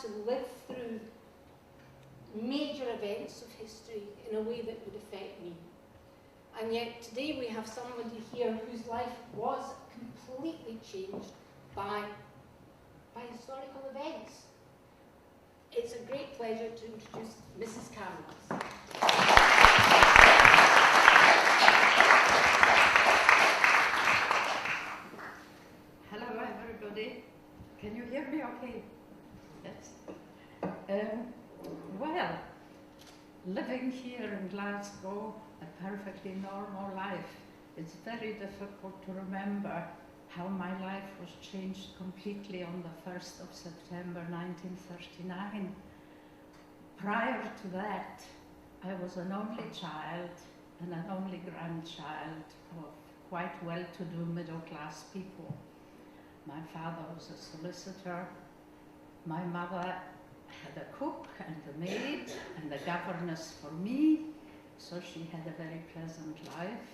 to live through major events of history in a way that would affect me. And yet today we have somebody here whose life was completely changed by historical events. It's a great pleasure to introduce Mrs. Camrass. Hello everybody. Can you hear me okay? Yes. Well, living here in Glasgow, a perfectly normal life, it's very difficult to remember how my life was changed completely on the 1st of September 1939. Prior to that, I was an only child and an only grandchild of quite well-to-do middle-class people. My father was a solicitor. My mother had a cook and a maid and a governess for me, so she had a very pleasant life.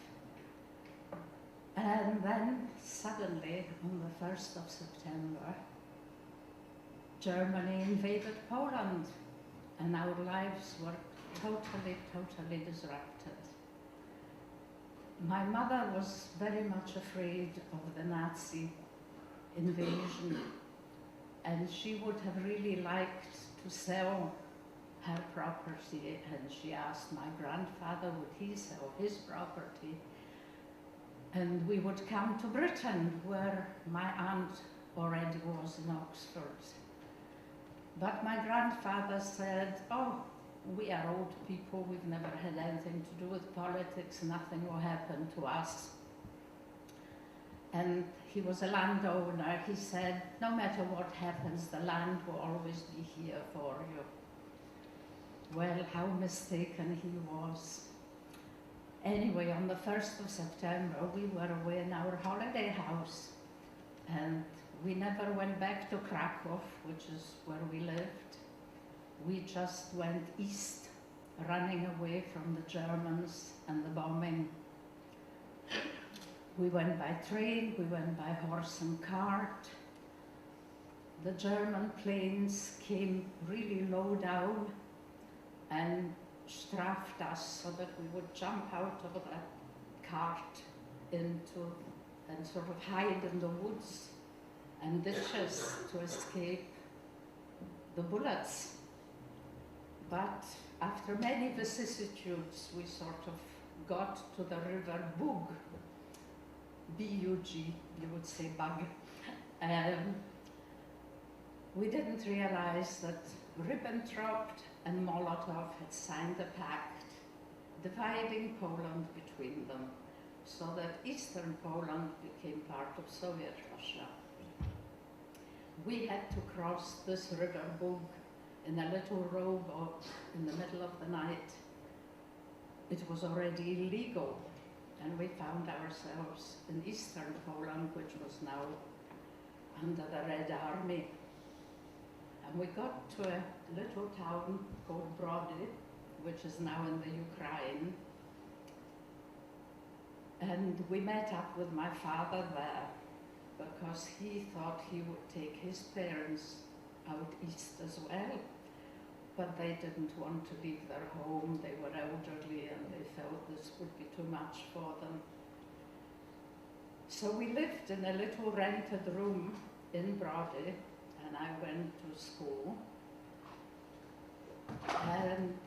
And then suddenly, on the 1st of September, Germany invaded Poland, and our lives were totally disrupted. My mother was very much afraid of the Nazi invasion, and she would have really liked to sell her property, and she asked my grandfather would he sell his property, and we would come to Britain, where my aunt already was in Oxford. But my grandfather said, oh, we are old people, we've never had anything to do with politics, nothing will happen to us. And he was a landowner. He said, no matter what happens, the land will always be here for you. Well, how mistaken he was. Anyway, on the 1st of September, we were away in our holiday house, and we never went back to Krakow, which is where we lived. We just went east, running away from the Germans and the bombing. We went by train, we went by horse and cart. The German planes came really low down and strafed us so that we would jump out of the cart into and sort of hide in the woods and ditches to escape the bullets. But after many vicissitudes, we sort of got to the river Bug, B-U-G, you would say bug. We didn't realize that Ribbentrop and Molotov had signed a pact dividing Poland between them, so that Eastern Poland became part of Soviet Russia. We had to cross this river Bug in a little rowboat in the middle of the night. It was already illegal, and we found ourselves in Eastern Poland, which was now under the Red Army. And we got to a little town called Brody, which is now in the Ukraine. And we met up with my father there, because he thought he would take his parents out east as well. But they didn't want to leave their home. They were elderly and they felt this would be too much for them. So we lived in a little rented room in Brody, and I went to school. And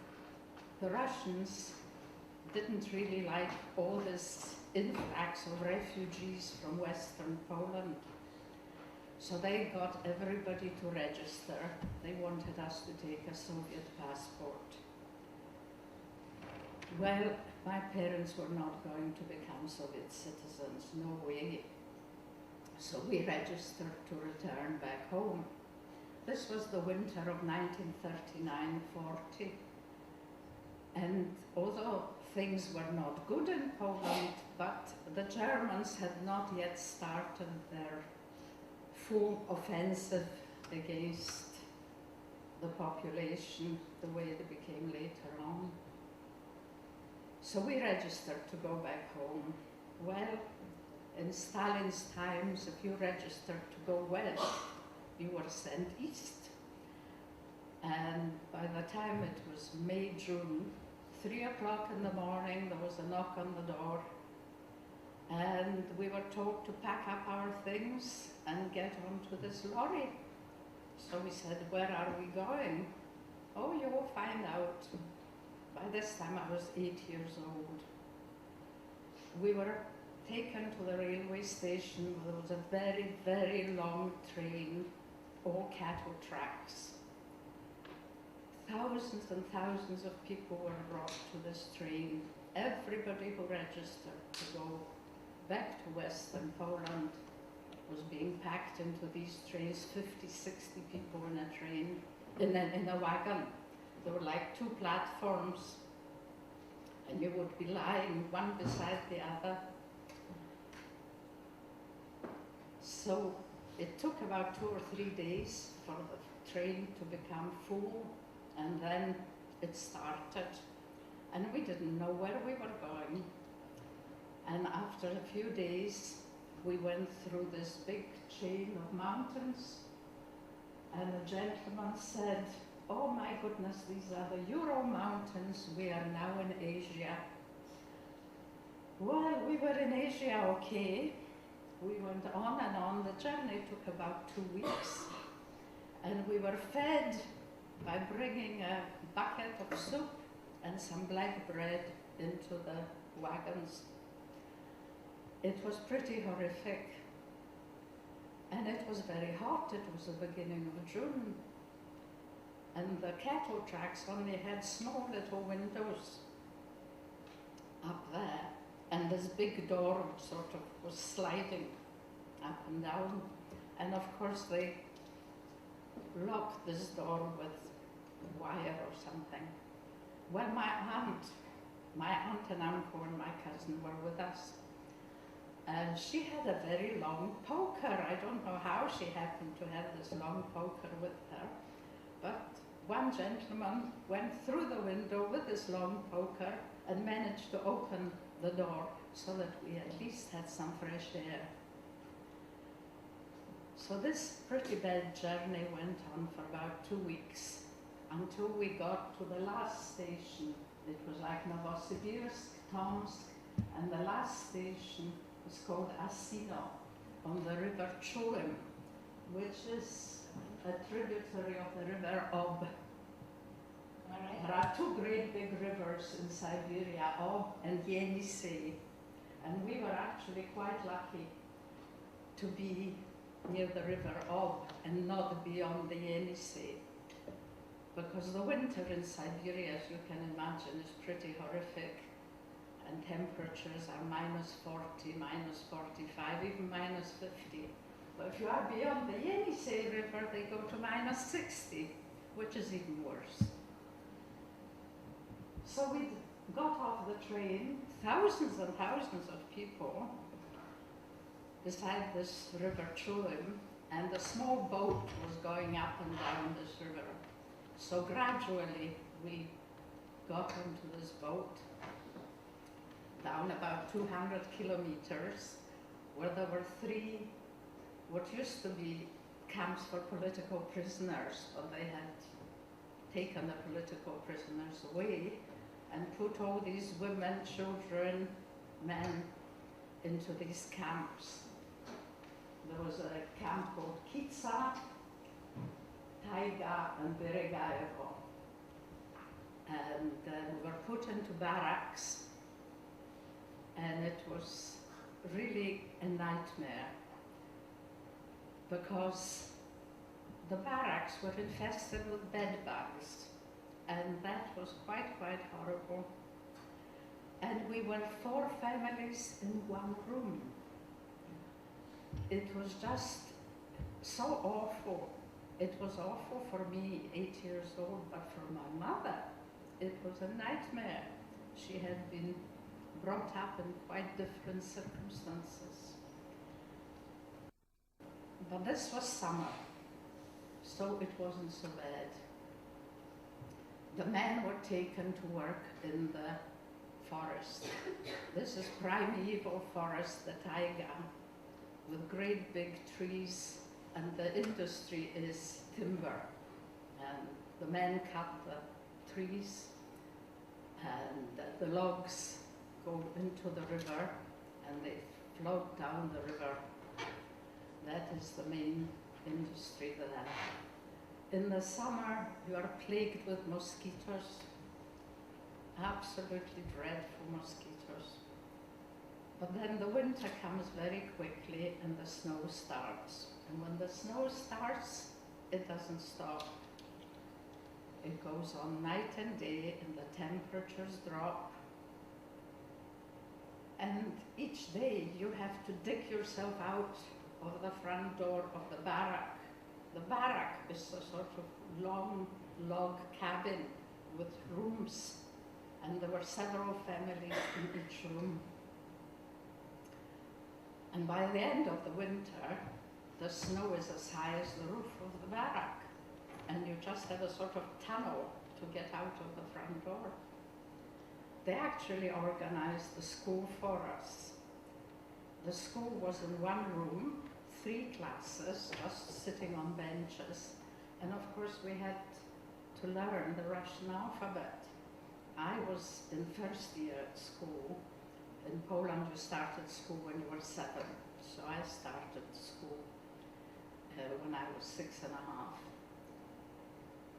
the Russians didn't really like all this influx of refugees from Western Poland. So they got everybody to register. They wanted us to take a Soviet passport. Well, my parents were not going to become Soviet citizens, no way. So we registered to return back home. This was the winter of 1939-40. And although things were not good in Poland, but the Germans had not yet started their full offensive against the population the way they became later on. So we registered to go back home. Well, in Stalin's times, if you registered to go west, you were sent east. And by the time it was May, June, 3 o'clock in the morning, there was a knock on the door. And we were told to pack up our things and get onto this lorry. So we said, where are we going? Oh, you will find out. By this time I was 8 years old. We were taken to the railway station. There was a very, very long train, all cattle tracks. Thousands and thousands of people were brought to this train. Everybody who registered to go back to Western Poland was being packed into these trains, 50, 60 people in a train, in a wagon. There were like 2 platforms, and you would be lying one beside the other. So it took about 2 or 3 days for the train to become full, and then it started. And we didn't know where we were going. And after a few days, we went through this big chain of mountains, and a gentleman said, oh my goodness, these are the Ural Mountains, we are now in Asia. Well, we were in Asia, okay. We went on and on. The journey took about 2 weeks, and we were fed by bringing a bucket of soup and some black bread into the wagons. It was pretty horrific, and it was very hot. It was the beginning of June, and the cattle tracks only had small little windows up there, and this big door sort of was sliding up and down, and of course they locked this door with wire or something. Well, my aunt and uncle and my cousin were with us. And she had a very long poker. I don't know how she happened to have this long poker with her, but one gentleman went through the window with this long poker and managed to open the door so that we at least had some fresh air. So this pretty bad journey went on for about 2 weeks until we got to the last station. It was like Novosibirsk, Tomsk, and the last station was called Asino on the river Chulim, which is a tributary of the river Ob. There are 2 great big rivers in Siberia, Ob and Yenisei, and we were actually quite lucky to be near the river Ob and not be on the Yenisei, because the winter in Siberia, as you can imagine, is pretty horrific. And temperatures are -40, -45, even -50. But if you are beyond the Yenisei River, they go to -60, which is even worse. So we got off the train, thousands and thousands of people, beside this river Chulim, and a small boat was going up and down this river. So gradually we got into this boat, down about 200 kilometers, where there were 3 what used to be camps for political prisoners, but they had taken the political prisoners away and put all these women, children, men into these camps. There was a camp called Kitsa, Taiga, and Beregaevo. And we were put into barracks, and it was really a nightmare, because the barracks were infested with bed bugs, and that was quite horrible. And we were 4 families in 1 room. It was just so awful. It was awful for me, 8 years old, but for my mother, it was a nightmare. She had been brought up in quite different circumstances. But this was summer, so it wasn't so bad. The men were taken to work in the forest. This is primeval forest, the taiga, with great big trees, and the industry is timber and the men cut the trees and the logs go into the river and they float down the river. That is the main industry there. In the summer, you are plagued with mosquitoes, absolutely dreadful mosquitoes. But then the winter comes very quickly and the snow starts. And when the snow starts, it doesn't stop. It goes on night and day and the temperatures drop. And each day you have to dig yourself out of the front door of the barrack. The barrack is a sort of long log cabin with rooms, and there were several families in each room. And by the end of the winter, the snow is as high as the roof of the barrack, and you just have a sort of tunnel to get out of the front door. They actually organized the school for us. The school was in one room, 3 classes, just sitting on benches. And of course we had to learn the Russian alphabet. I was in first year at school. In Poland you started school when you were 7. So I started school when I was 6.5.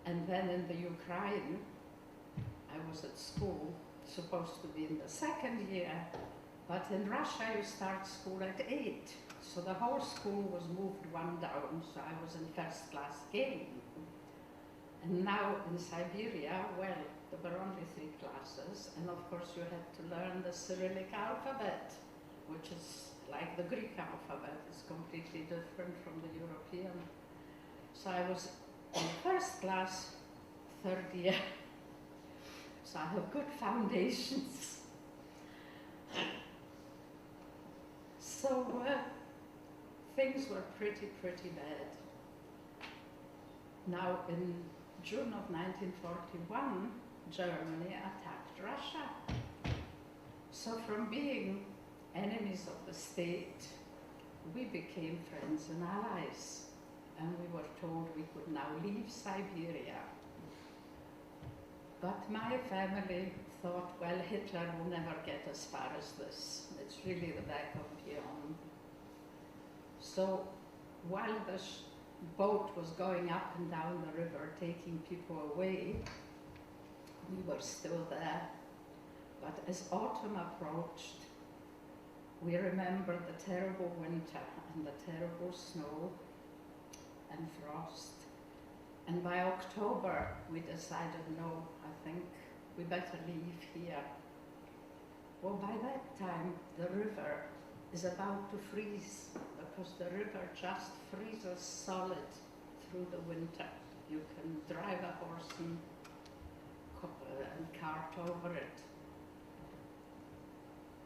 And then in the Ukraine, I was at school, supposed to be in the 2nd year, but in Russia you start school at 8. So the whole school was moved 1 down, so I was in first class again. And now in Siberia, well, there were only 3 classes, and of course you had to learn the Cyrillic alphabet, which is like the Greek alphabet. It's completely different from the European. So I was in first class, 3rd year. So I have good foundations. So things were pretty bad. Now in June of 1941, Germany attacked Russia. So from being enemies of the state, we became friends and allies. And we were told we could now leave Siberia. But my family thought, well, Hitler will never get as far as this. It's really the back of beyond. So while the boat was going up and down the river, taking people away, we were still there. But as autumn approached, we remembered the terrible winter and the terrible snow and frost. And by October, we decided, no, I think we better leave here. Well, by that time, the river is about to freeze, because the river just freezes solid through the winter. You can drive a horse and cart over it.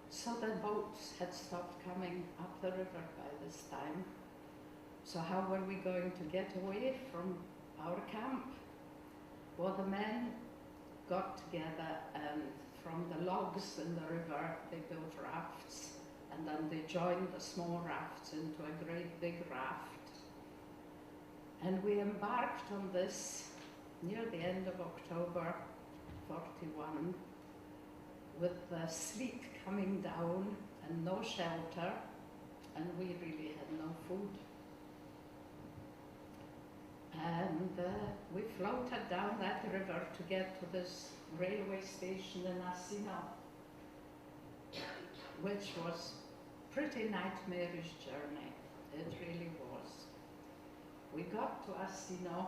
So the boats had stopped coming up the river by this time. So how were we going to get away from our camp? Well, the men got together, and from the logs in the river, they built rafts, and then they joined the small rafts into a great big raft. And we embarked on this near the end of October 41, with the sleet coming down and no shelter, and we really had no food. And we floated down that river to get to this railway station in Asino, which was a pretty nightmarish journey. It really was. We got to Asino,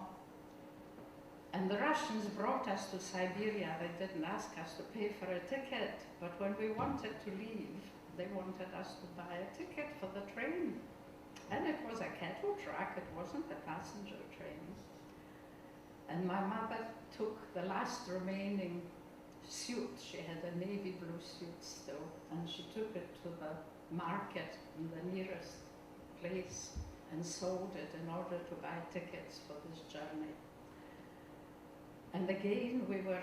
and the Russians brought us to Siberia. They didn't ask us to pay for a ticket, but when we wanted to leave, they wanted us to buy a ticket for the train. And it was a cattle truck, it wasn't a passenger train. And my mother took the last remaining suit. She had a navy blue suit still, and she took it to the market in the nearest place and sold it in order to buy tickets for this journey. And again, we were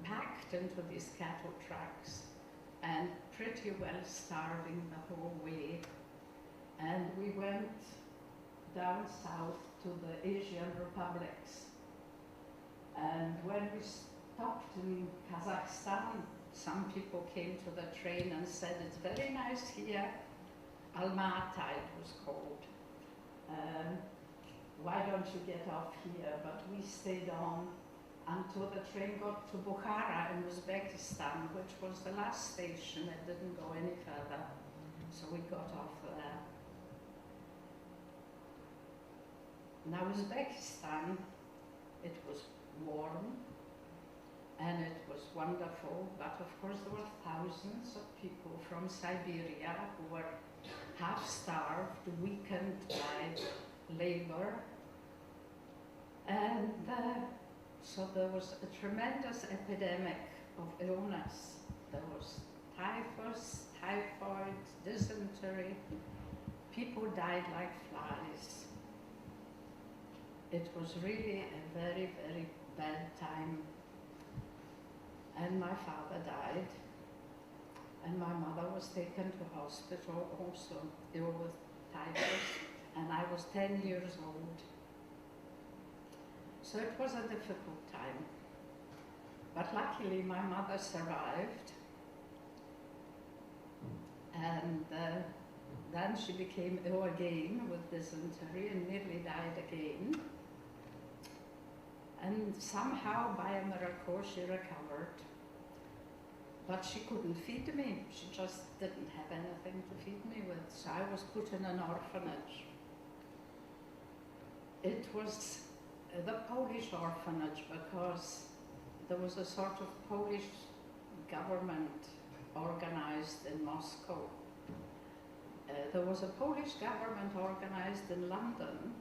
packed into these cattle trucks and pretty well starving the whole way. And we went down south to the Asian republics. And when we stopped in Kazakhstan, some people came to the train and said, it's very nice here. Almaty it was called. Why don't you get off here? But we stayed on until the train got to Bukhara in Uzbekistan, which was the last station. It didn't go any further. So we got off there. Now Uzbekistan, it was warm and it was wonderful, but of course there were thousands of people from Siberia who were half-starved, weakened by labor, and so there was a tremendous epidemic of illness. There was typhus, typhoid, dysentery. People died like flies. It was really a very, very bad time. And my father died, and my mother was taken to hospital also, ill with typhus, and I was 10 years old. So it was a difficult time. But luckily my mother survived, and then she became ill again with dysentery and nearly died again. And somehow, by a miracle, she recovered. But she couldn't feed me. She just didn't have anything to feed me with. So I was put in an orphanage. It was the Polish orphanage because there was a sort of Polish government organized in Moscow. There was a Polish government organized in London,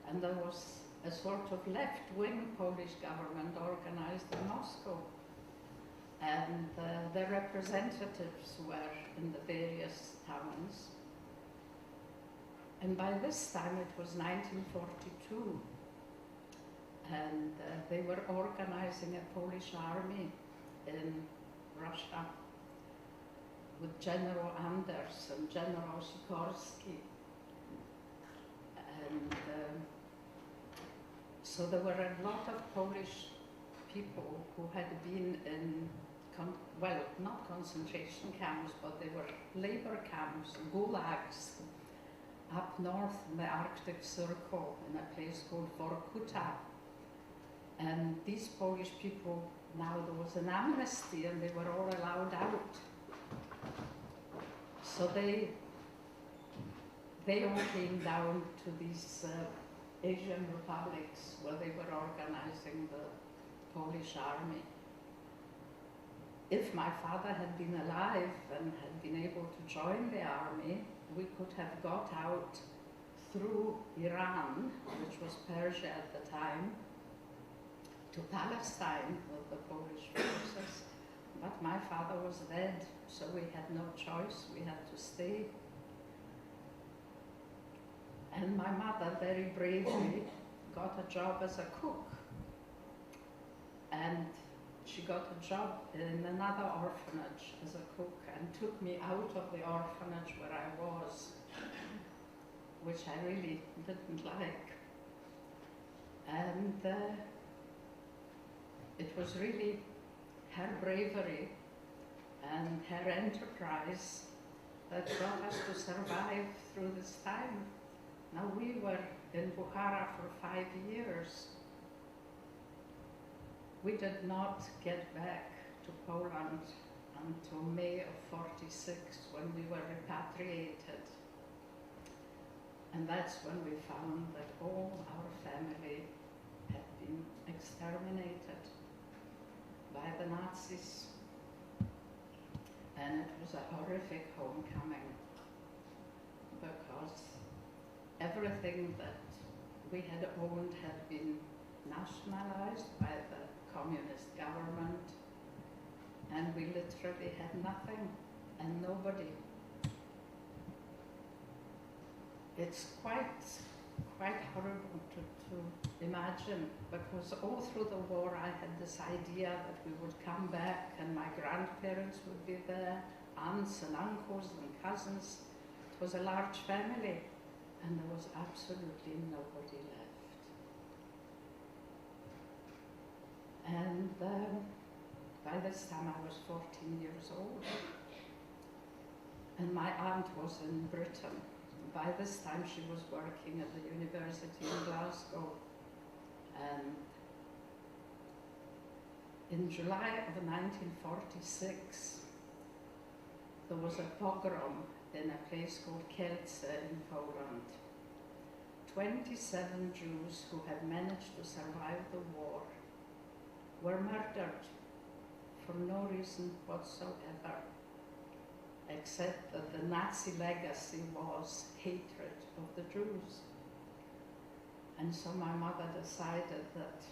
and there was a sort of left-wing Polish government organized in Moscow. And the representatives were in the various towns. And by this time it was 1942, and they were organizing a Polish army in Russia with General Anders and General Sikorski. And so there were a lot of Polish people who had been in, well, not concentration camps, but they were labor camps, gulags, up north in the Arctic Circle in a place called Vorkuta. And these Polish people, now there was an amnesty and they were all allowed out. So they all came down to these Asian republics where they were organizing the Polish army. If my father had been alive and had been able to join the army, we could have got out through Iran, which was Persia at the time, to Palestine with the Polish forces. But my father was dead, so we had no choice, we had to stay. And my mother very bravely got a job as a cook. And she got a job in another orphanage as a cook and took me out of the orphanage where I was, which I really didn't like. And it was really her bravery and her enterprise that brought us to survive through this time. Now we were in Bukhara for 5 years. We did not get back to Poland until May of '46 when we were repatriated. And that's when we found that all our family had been exterminated by the Nazis. And it was a horrific homecoming because everything that we had owned had been nationalized by the communist government, and we literally had nothing and nobody. It's quite horrible to imagine, because all through the war I had this idea that we would come back and my grandparents would be there, aunts and uncles and cousins. It was a large family, and there was absolutely nobody left. by this time I was 14 years old. And my aunt was in Britain. By this time she was working at the university in Glasgow. And in July of 1946, there was a pogrom in a place called Kielce in Poland. 27 Jews who had managed to survive the war were murdered for no reason whatsoever, except that the Nazi legacy was hatred of the Jews. And so my mother decided that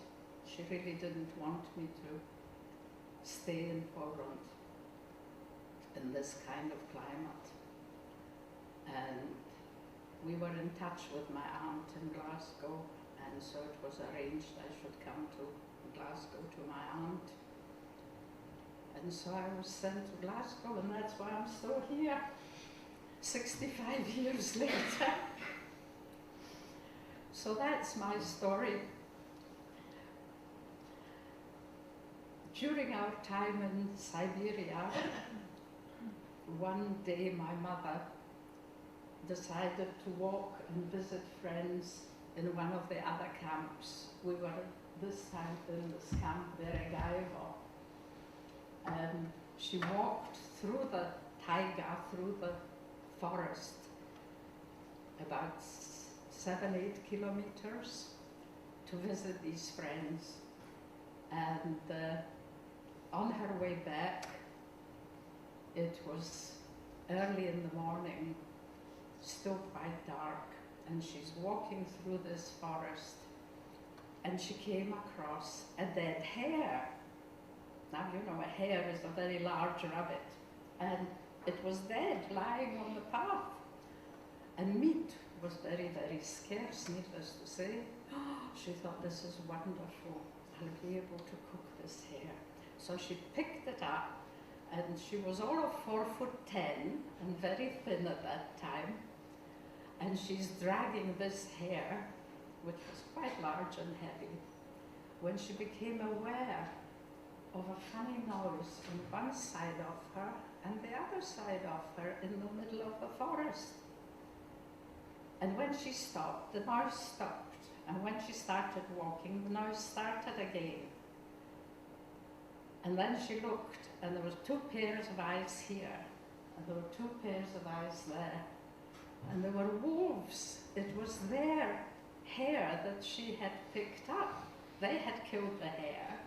she really didn't want me to stay in Poland in this kind of climate. And we were in touch with my aunt in Glasgow, and so it was arranged I should come to Glasgow to my aunt. And so I was sent to Glasgow, and that's why I'm still here, 65 years later. So that's my story. During our time in Siberia, one day my mother decided to walk and visit friends in one of the other camps. We were this time in this camp, Veregaevo. And she walked through the taiga, through the forest, about 7-8 kilometers to visit these friends. And on her way back, it was early in the morning, still quite dark, and she's walking through this forest, and she came across a dead hare. Now, you know, a hare is a very large rabbit, and it was dead, lying on the path. And meat was very, very scarce, needless to say. She thought, this is wonderful, I'll be able to cook this hare. So she picked it up, and she was all of 4'10" and very thin at that time. And she's dragging this hare, which was quite large and heavy, when she became aware of a funny noise on one side of her and the other side of her in the middle of the forest. And when she stopped, the noise stopped. And when she started walking, the noise started again. And then she looked, and there were 2 pairs of eyes here, and there were 2 pairs of eyes there. And there were wolves. It was their hare that she had picked up. They had killed the hare,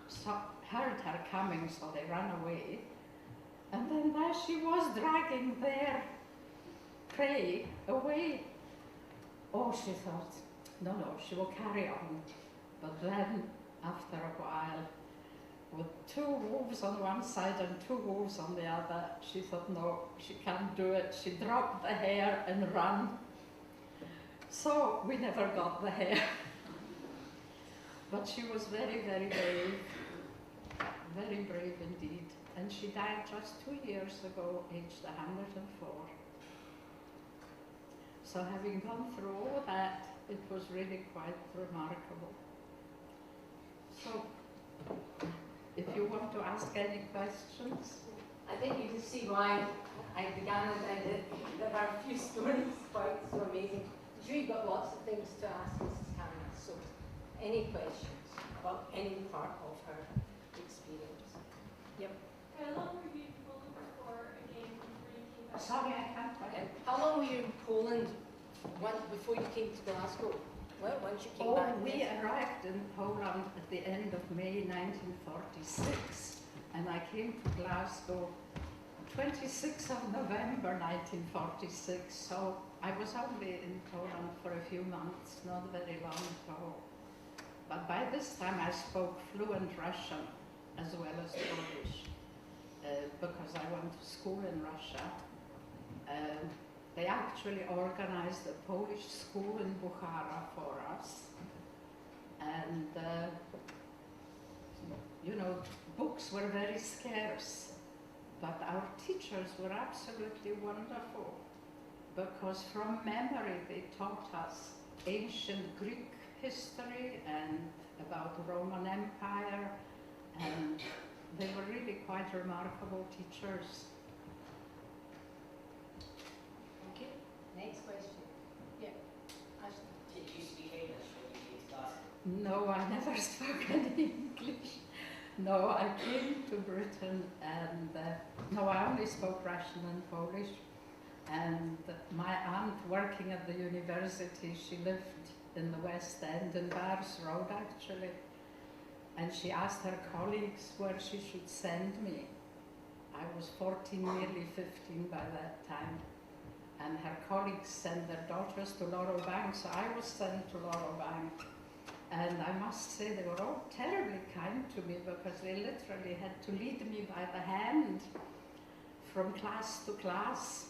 so heard her coming, so they ran away. And then there she was, dragging their prey away. Oh, she thought, no, she will carry on. But then, after a while, with 2 wolves on one side and 2 wolves on the other, she thought, no, she can't do it. She dropped the hare and ran. So we never got the hare. But she was very, very brave, very brave indeed. And she died just 2 years ago, aged 104. So having gone through all that, it was really quite remarkable. So, if you want to ask any questions. I think you can see why I began as I did. There are a few stories quite so amazing. I'm sure you've got lots of things to ask Mrs. Camrass, so any questions about any part of her experience? Yep. How long were you in Poland for again before you came back? Sorry, I can't quite. How long were you in Poland before you came to Glasgow? Well, once you came back. We arrived in Poland at the end of May 1946, and I came to Glasgow 26th of November 1946, so I was only in Poland for a few months, not very long at all. But by this time I spoke fluent Russian as well as Polish, because I went to school in Russia. They actually organized a Polish school in Bukhara for us. And, you know, books were very scarce, but our teachers were absolutely wonderful, because from memory they taught us ancient Greek history and about Roman Empire and they were really quite remarkable teachers. Thank you. Next question. Yeah. Ashley. Did you speak English when you came to Glasgow? No, I never spoke any English. No, I came to Britain and no, I only spoke Russian and Polish. And my aunt, working at the university, she lived in the West End, in Bars Road actually, and she asked her colleagues where she should send me. I was 14, nearly 15 by that time, and her colleagues sent their daughters to Laurel Bank, so I was sent to Laurel Bank. And I must say they were all terribly kind to me because they literally had to lead me by the hand from class to class.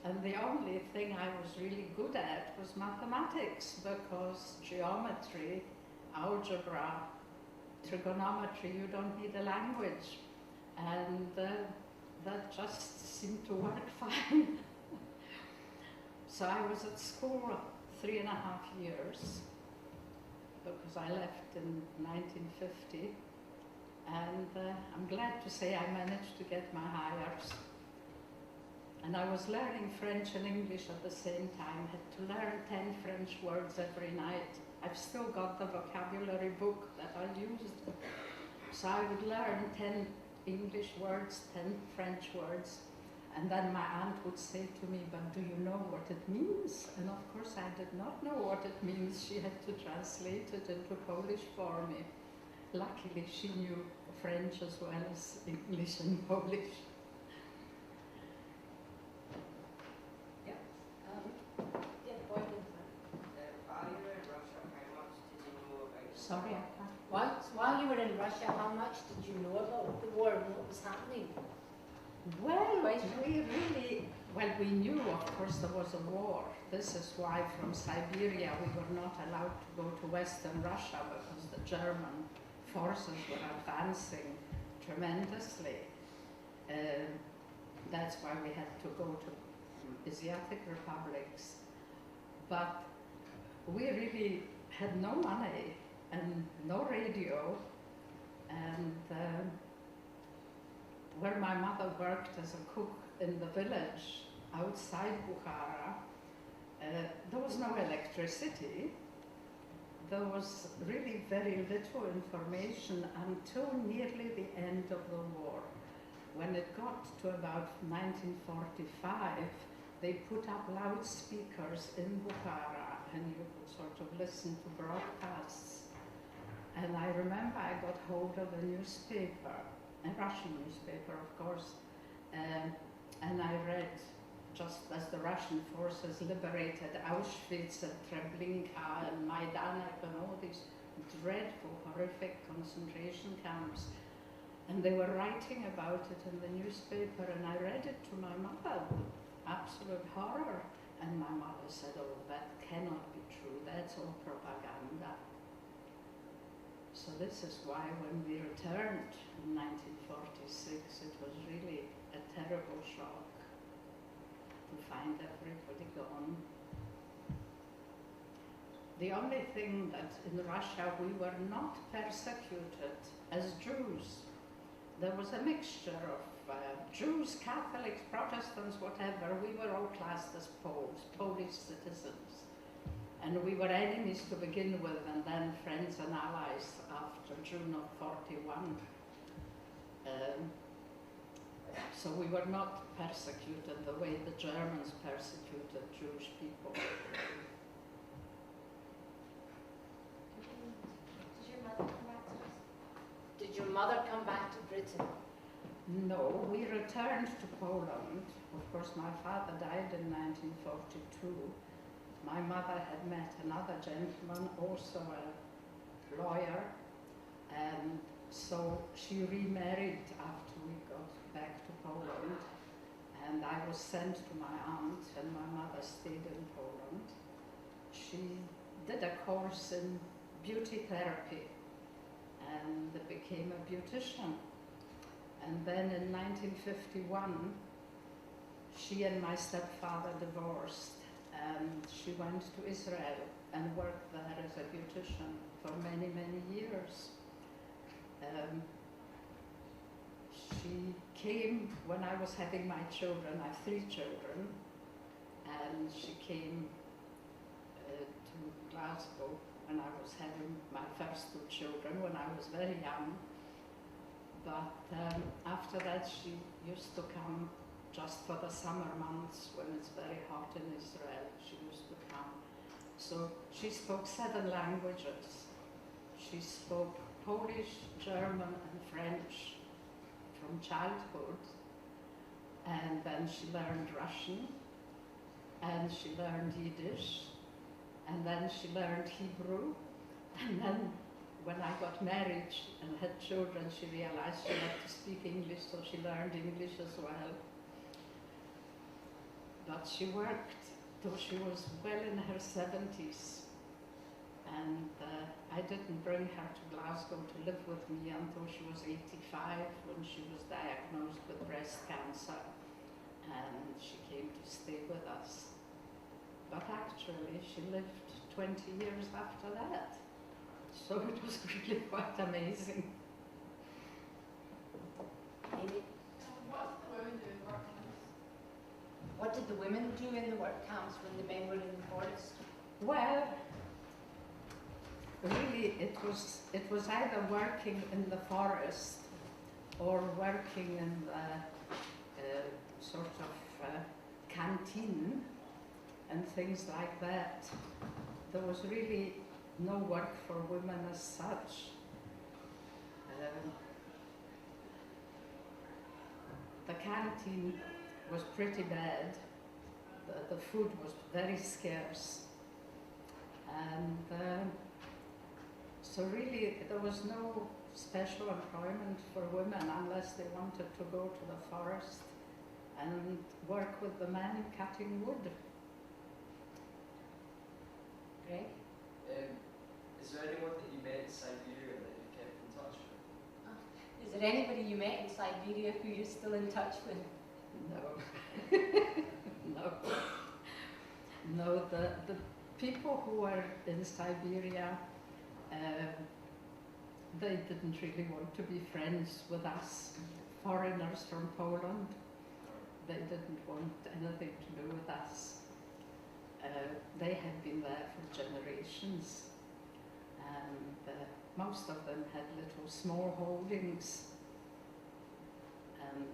And the only thing I was really good at was mathematics, because geometry, algebra, trigonometry, you don't need a language. And that just seemed to work fine. So I was at school 3.5 years, because I left in 1950. And I'm glad to say I managed to get my hires. And I was learning French and English at the same time, had to learn 10 French words every night. I've still got the vocabulary book that I used. So I would learn 10 English words, 10 French words, and then my aunt would say to me, but do you know what it means? And of course I did not know what it means. She had to translate it into Polish for me. Luckily she knew French as well as English and Polish. Sorry, I can't. While you were in Russia, how much did you know about the war and what was happening? Well, we knew, of course, there was a war. This is why from Siberia we were not allowed to go to Western Russia, because the German forces were advancing tremendously. That's why we had to go to Asiatic republics. But we really had no money and no radio, and where my mother worked as a cook in the village outside Bukhara, there was no electricity. There was really very little information until nearly the end of the war. When it got to about 1945, they put up loudspeakers in Bukhara, and you could sort of listen to broadcasts. And I remember I got hold of a newspaper, a Russian newspaper, of course, and I read, just as the Russian forces liberated Auschwitz and Treblinka and Majdanek and all these dreadful, horrific concentration camps. And they were writing about it in the newspaper, and I read it to my mother with absolute horror. And my mother said, oh, that cannot be true, that's all propaganda. So this is why when we returned in 1946, it was really a terrible shock to find everybody gone. The only thing that in Russia we were not persecuted as Jews. There was a mixture of Jews, Catholics, Protestants, whatever. We were all classed as Poles, Polish citizens. And we were enemies to begin with, and then friends and allies after June of '41. So we were not persecuted the way the Germans persecuted Jewish people. Did your mother come back to Britain? No, we returned to Poland. Of course, my father died in 1942. My mother had met another gentleman, also a lawyer, and so she remarried after we got back to Poland, and I was sent to my aunt, and my mother stayed in Poland. She did a course in beauty therapy and became a beautician. And then in 1951, she and my stepfather divorced, and she went to Israel and worked there as a beautician for many, many years. she came when I was having my children. I have 3 children, and she came to Glasgow when I was having my first 2 children when I was very young. But after that she used to come just for the summer months when it's very hot in Israel. She used to come. So she spoke 7 languages. She spoke Polish, German and French from childhood, and then she learned Russian, and she learned Yiddish, and then she learned Hebrew, and then when I got married and had children, she realized she had to speak English, so she learned English as well. But she worked till she was well in her 70s, and I didn't bring her to Glasgow to live with me until she was 85, when she was diagnosed with breast cancer, and she came to stay with us. But actually she lived 20 years after that, so it was really quite amazing. Amy? What did the women do in work camps? What did the women do in the work camps when the men were in the forest? Well, really it was either working in the forest or working in the sort of canteen and things like that. There was really no work for women as such. The canteen was pretty bad. The food was very scarce, and so really there was no special employment for women unless they wanted to go to the forest and work with the men cutting wood. Greg? Is there anyone that you met in Siberia that you've kept in touch with? Is there anybody you met in Siberia who you're still in touch with? No. No. No, the people who were in Siberia, they didn't really want to be friends with us, foreigners from Poland. They didn't want anything to do with us. They had been there for generations, and most of them had little small holdings, and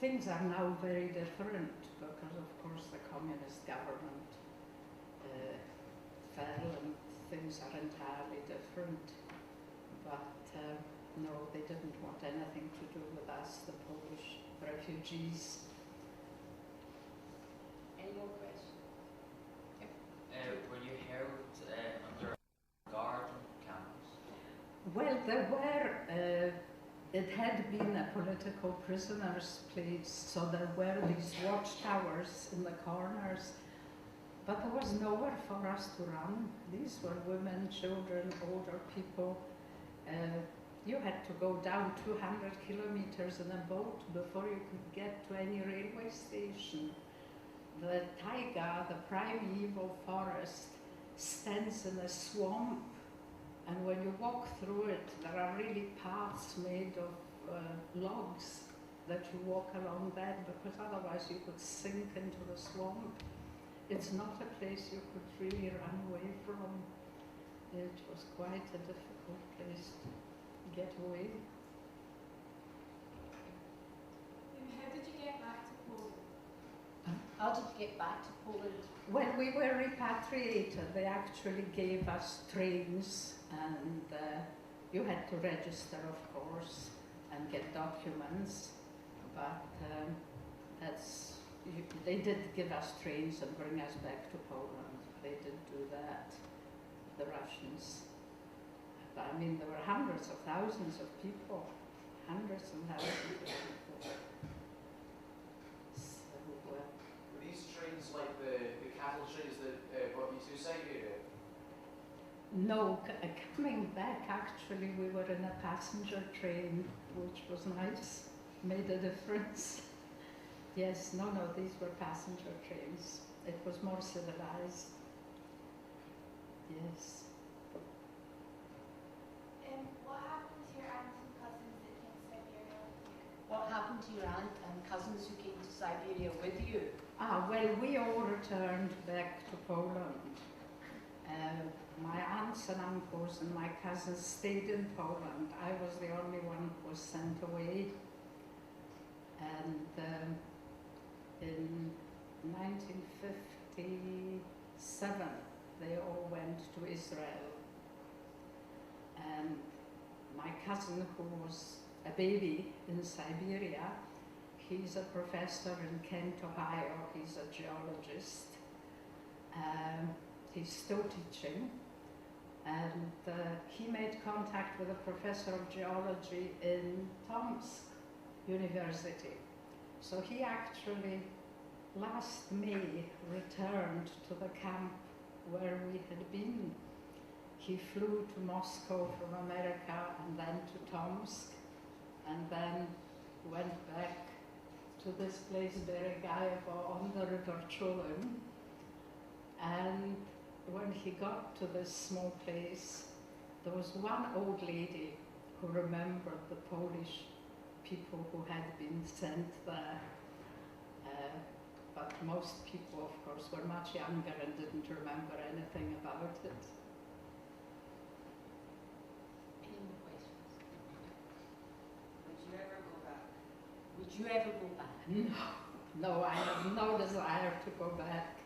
things are now very different because of course the communist government fell and things are entirely different, but no, they didn't want anything to do with us, the Polish refugees. Any more questions? Were you held under guard on campus? Well, there were, it had been a political prisoners' place, so there were these watchtowers in the corners, but there was nowhere for us to run. These were women, children, older people. You had to go down 200 kilometers in a boat before you could get to any railway station. The taiga, the primeval forest, stands in a swamp, and when you walk through it, there are really paths made of logs that you walk along that, because otherwise you could sink into the swamp. It's not a place you could really run away from. It was quite a difficult place to get away. And how did you get back to Poland? How did you get back to Poland? When we were repatriated, they actually gave us trains, and you had to register, of course, and get documents, but they did give us trains and bring us back to Poland. They did do that, the Russians. But I mean, there were hundreds of thousands of people, hundreds and thousands of people. So, Were these trains like the cattle trains that brought you to Siberia? no, coming back, actually, we were in a passenger train, which was nice, made a difference. Yes, no, these were passenger trains. It was more civilized. Yes. And what happened to your aunts and cousins cousins who came to Siberia with you? Well, we all returned back to Poland. My aunts and uncles and my cousins stayed in Poland. I was the only one who was sent away. And in 1957, they all went to Israel. And my cousin, who was a baby in Siberia, he's a professor in Kent, Ohio. He's a geologist. He's still teaching. And he made contact with a professor of geology in Tomsk University. So he actually, last May, returned to the camp where we had been. He flew to Moscow from America and then to Tomsk, and then went back to this place, Beregaevo, on the river Chulym. And when he got to this small place, there was one old lady who remembered the Polish people who had been sent there. But most people, of course, were much younger and didn't remember anything about it. Any more questions? Would you ever go back? Would you ever go back? No, I have no desire to go back.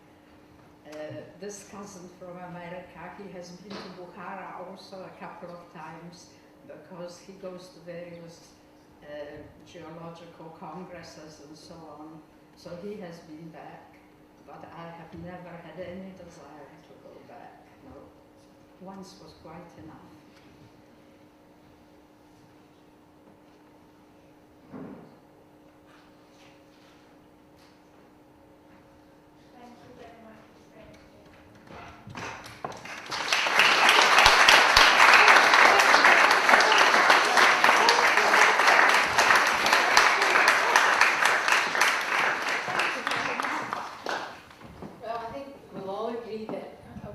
This cousin from America, he has been to Bukhara also a couple of times because he goes to various geological congresses and so on. So he has been back, but I have never had any desire to go back. No, once was quite enough. Thank you very much for staying here. Well, I think we'll all agree that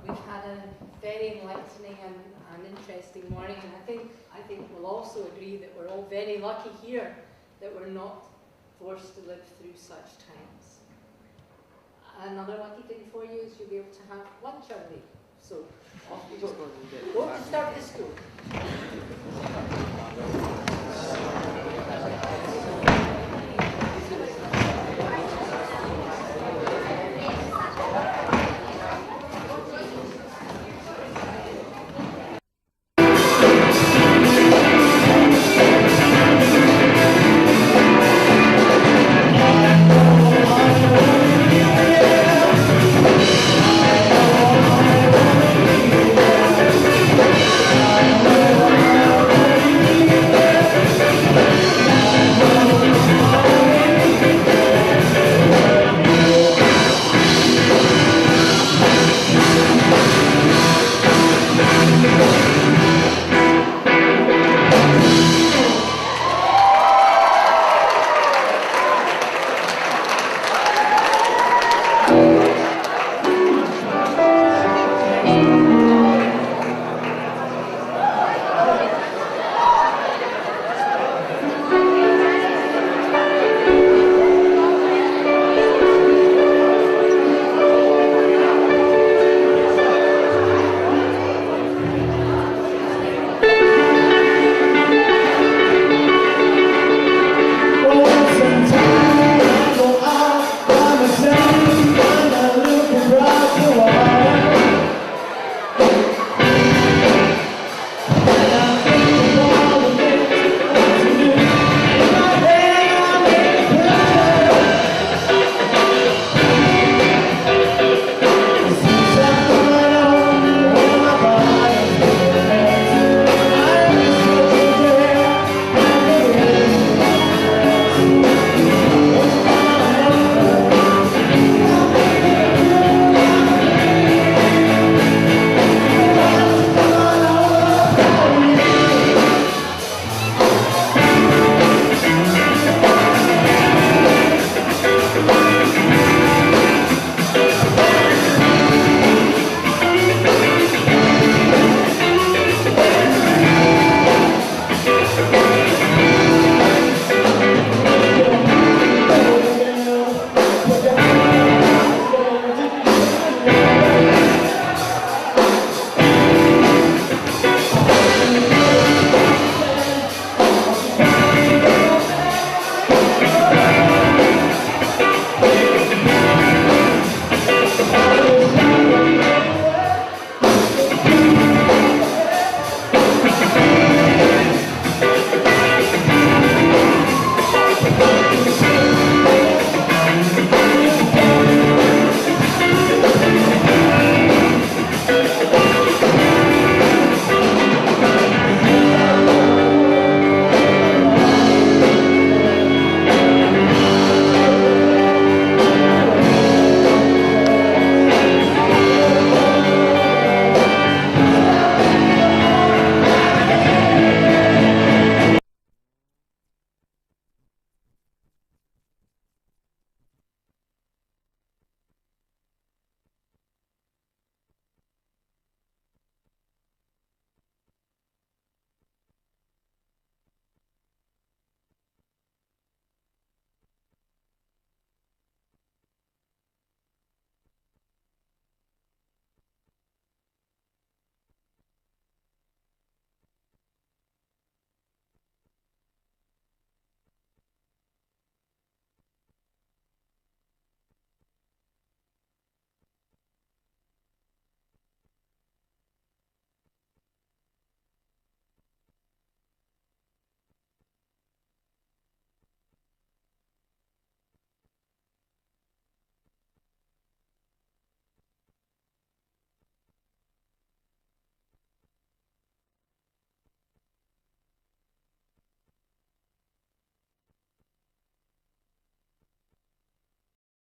we've had a very enlightening and interesting morning, and I think we'll also agree that we're all very lucky here that we're not forced to live through such times. Another lucky thing for you is you'll be able to have lunch early. So off you go. Go to start the school.